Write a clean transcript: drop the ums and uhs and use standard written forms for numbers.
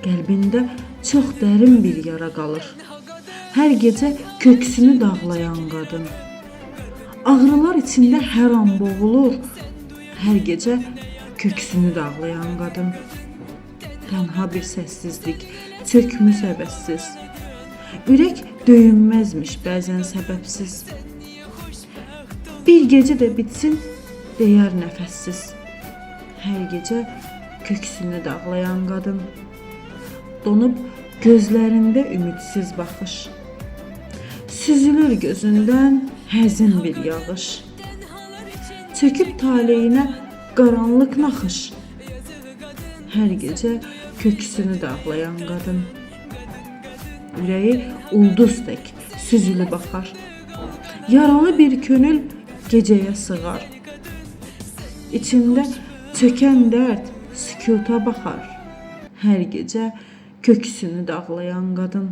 Qəlbində çox dərin bir yara qalır. Hər gecə köksünü dağlayan qadın. Ağrılar içində hər an boğulur. Hər gecə köksünü dağlayan qadın. Tənha bir səssizlik, çökmüş əvəzsiz. Ürək döyünməzmiş bəzən səbəbsiz. Bir gecə də bitsin, deyər nəfəssiz. Hər gecə köksünü dağlayan qadın. Donub gözlərində ümidsiz baxış. Süzülür gözündən həzin bir yağış. Çöküb taleyinə qaranlıq naxış. Hər gecə köksünü dağlayan qadın. Ürəyi ulduz tək süzülüb axar. Yaralı bir könül gecəyə sığar. İçində çökən dərd sükuta baxar. Hər gecə köksünü dağlayan qadın.